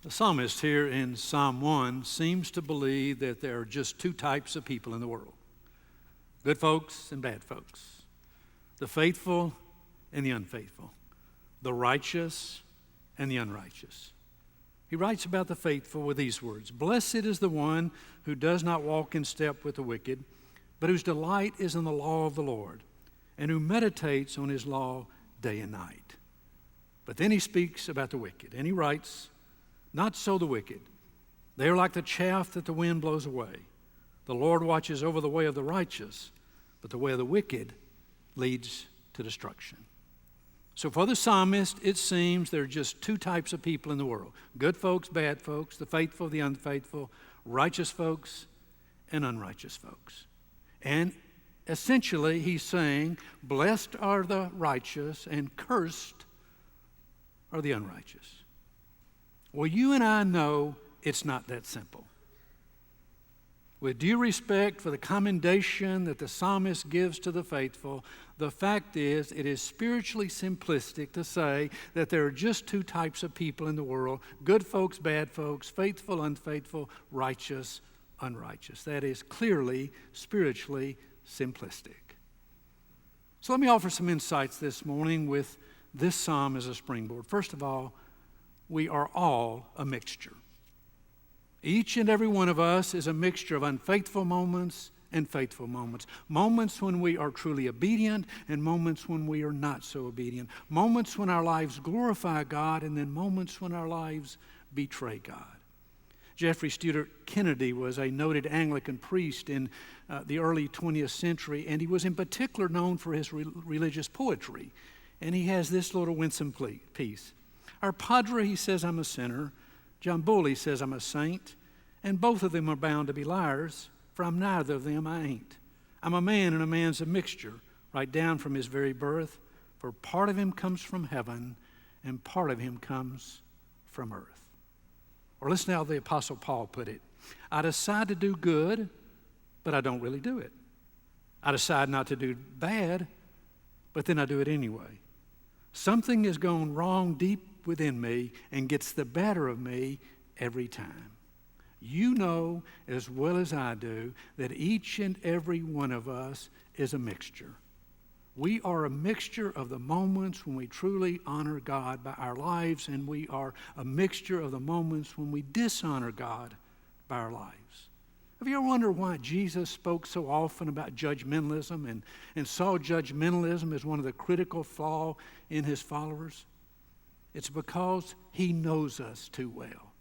The psalmist here in Psalm 1 seems to believe that there are just two types of people in the world: good folks and bad folks, the faithful and the unfaithful, the righteous and the unrighteous. He writes about the faithful with these words: "Blessed is the one who does not walk in step with the wicked, but whose delight is in the law of the Lord, and who meditates on his law day and night." But then he speaks about the wicked, and he writes, "Not so the wicked. They are like the chaff that the wind blows away. The Lord watches over the way of the righteous, but the way of the wicked leads to destruction." So for the psalmist, it seems there are just two types of people in the world: good folks, bad folks, the faithful, the unfaithful, righteous folks, and unrighteous folks. And essentially, he's saying, blessed are the righteous and cursed are the unrighteous. Well, you and I know it's not that simple. With due respect for the commendation that the psalmist gives to the faithful, the fact is it is spiritually simplistic to say that there are just two types of people in the world: good folks, bad folks, faithful, unfaithful, righteous, unrighteous. That is clearly spiritually simplistic. So let me offer some insights this morning with this psalm as a springboard. First of all, we are all a mixture. Each and every one of us is a mixture of unfaithful moments and faithful moments. Moments when we are truly obedient and moments when we are not so obedient. Moments when our lives glorify God and then moments when our lives betray God. Jeffrey Stuart Kennedy was a noted Anglican priest in the early 20th century, and he was in particular known for his religious poetry. And he has this little winsome piece. Our Padre, he says, "I'm a sinner." John Bull, he says, "I'm a saint." And both of them are bound to be liars, for I'm neither of them, I ain't. I'm a man, and a man's a mixture, right down from his very birth. For part of him comes from heaven, and part of him comes from earth. Or listen to how the Apostle Paul put it. I decide to do good, but I don't really do it. I decide not to do bad, but then I do it anyway. Something has gone wrong deep within me and gets the better of me every time. You know as well as I do that each and every one of us is a mixture. We are a mixture of the moments when we truly honor God by our lives, and we are a mixture of the moments when we dishonor God by our lives. Have you ever wondered why Jesus spoke so often about judgmentalism and saw judgmentalism as one of the critical flaws in his followers? It's because he knows us too well.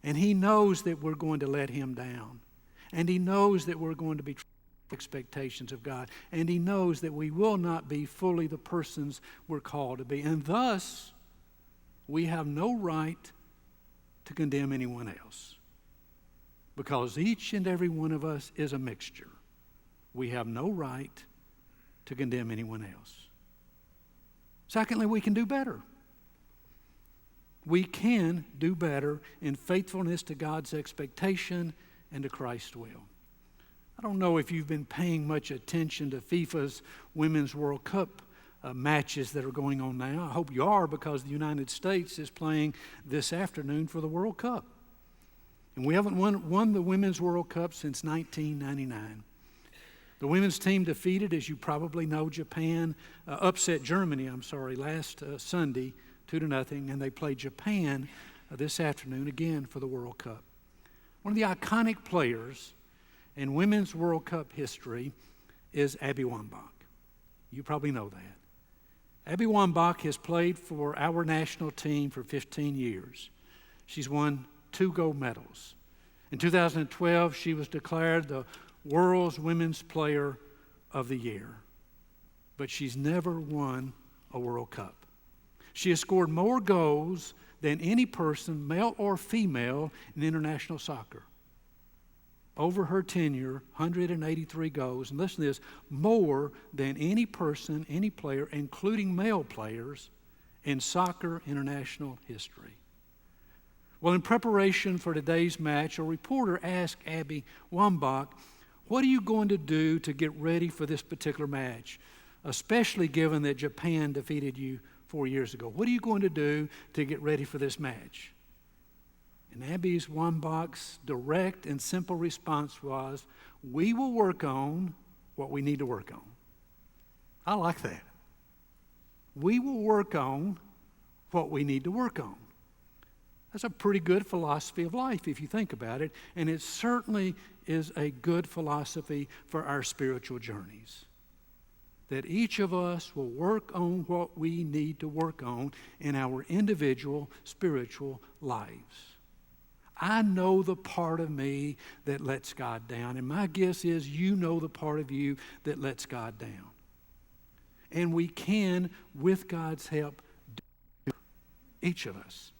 And he knows that we're going to let him down. And he knows that we're going to be expectations of God. And he knows that we will not be fully the persons we're called to be. And thus, we have no right to condemn anyone else. Because each and every one of us is a mixture. We have no right to condemn anyone else. Secondly, we can do better. We can do better in faithfulness to God's expectation and to Christ's will. I don't know if you've been paying much attention to FIFA's Women's World Cup matches that are going on now. I hope you are, because the United States is playing this afternoon for the World Cup. And we haven't won the Women's World Cup since 1999. The women's team defeated, as you probably know, upset Germany, last Sunday 2-0, and they play Japan this afternoon again for the World Cup. One of the iconic players in Women's World Cup history is Abby Wambach. You probably know that. Abby Wambach has played for our national team for 15 years. She's won 2 gold medals. In 2012, she was declared the World's Women's Player of the Year. But she's never won a World Cup. She has scored more goals than any person, male or female, in international soccer. Over her tenure, 183 goals. And listen to this, more than any person, any player, including male players, in soccer international history. Well, in preparation for today's match, a reporter asked Abby Wambach, "What are you going to do to get ready for this particular match, especially given that Japan defeated you 4 years ago? What are you going to do to get ready for this match?" And Abby's one-box, direct and simple response was, we will work on what we need to work on. I like that. We will work on what we need to work on. That's a pretty good philosophy of life if you think about it, and it certainly is a good philosophy for our spiritual journeys. That each of us will work on what we need to work on in our individual spiritual lives. I know the part of me that lets God down, and my guess is you know the part of you that lets God down. And we can, with God's help, do each of us.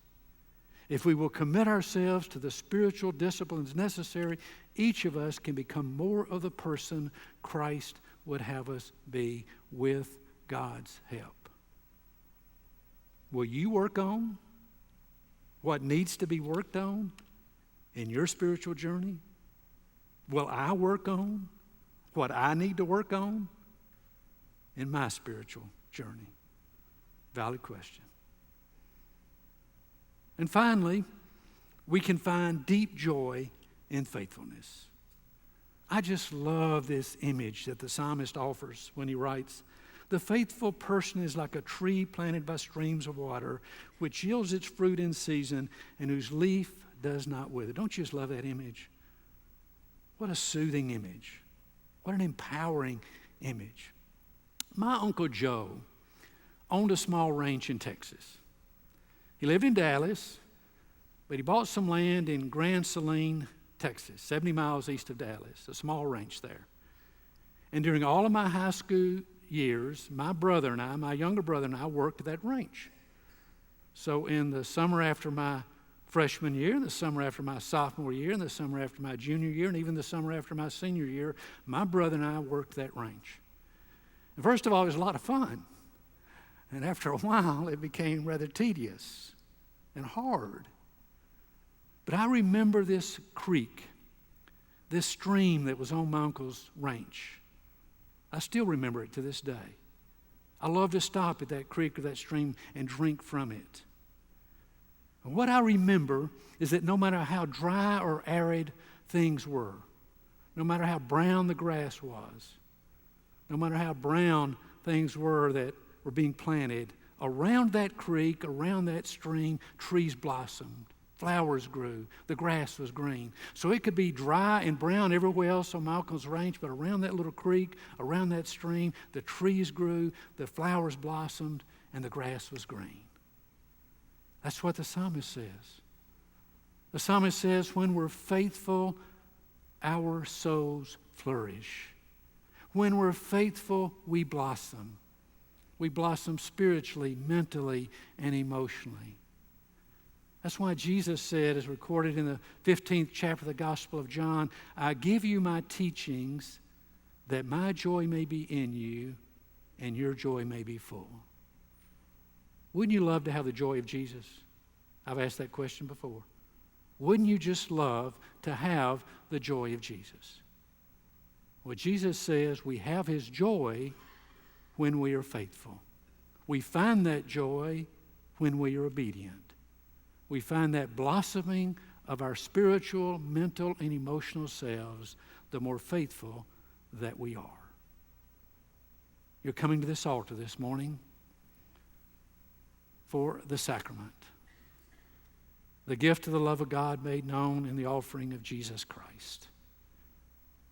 If we will commit ourselves to the spiritual disciplines necessary, each of us can become more of the person Christ would have us be with God's help. Will you work on what needs to be worked on in your spiritual journey? Will I work on what I need to work on in my spiritual journey? Valid question. And finally, we can find deep joy in faithfulness. I just love this image that the psalmist offers when he writes, "The faithful person is like a tree planted by streams of water, which yields its fruit in season and whose leaf does not wither." Don't you just love that image? What a soothing image. What an empowering image. My Uncle Joe owned a small ranch in Texas. He lived in Dallas, but he bought some land in Grand Saline, Texas, 70 miles east of Dallas, a small ranch there. And during all of my high school years, my younger brother and I worked at that ranch. So in the summer after my freshman year, and the summer after my sophomore year, and the summer after my junior year, and even the summer after my senior year, my brother and I worked that ranch. And first of all, it was a lot of fun. And after a while, it became rather tedious and hard. But I remember this creek, this stream that was on my uncle's ranch. I still remember it to this day. I love to stop at that creek or that stream and drink from it. And what I remember is that no matter how dry or arid things were, no matter how brown the grass was, no matter how brown things were that were being planted, around that creek, around that stream, trees blossomed, flowers grew, the grass was green. So it could be dry and brown everywhere else on my uncle's ranch, but around that little creek, around that stream, the trees grew, the flowers blossomed, and the grass was green. That's what the psalmist says. The psalmist says, when we're faithful, our souls flourish. When we're faithful, we blossom. We blossom spiritually, mentally, and emotionally. That's why Jesus said, as recorded in the 15th chapter of the Gospel of John, "I give you my teachings that my joy may be in you and your joy may be full." Wouldn't you love to have the joy of Jesus? I've asked that question before. Wouldn't you just love to have the joy of Jesus? Well, Jesus says we have his joy when we are faithful. We find that joy when we are obedient. We find that blossoming of our spiritual, mental, and emotional selves the more faithful that we are. You're coming to this altar this morning for the sacrament, the gift of the love of God made known in the offering of Jesus Christ.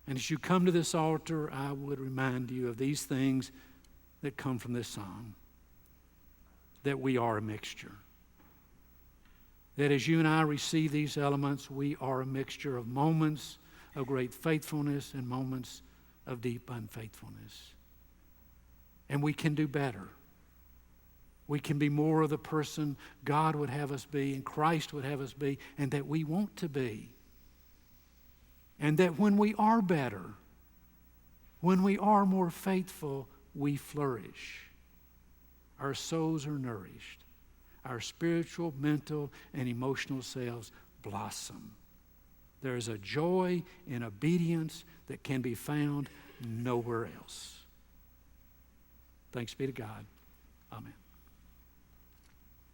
And as you come to this altar, I would remind you of these things that come from this psalm, that we are a mixture. That as you and I receive these elements, we are a mixture of moments of great faithfulness and moments of deep unfaithfulness. And we can do better. We can be more of the person God would have us be and Christ would have us be, and that we want to be. And that when we are better, when we are more faithful, we flourish. Our souls are nourished. Our spiritual, mental, and emotional selves blossom. There is a joy in obedience that can be found nowhere else. Thanks be to God. Amen.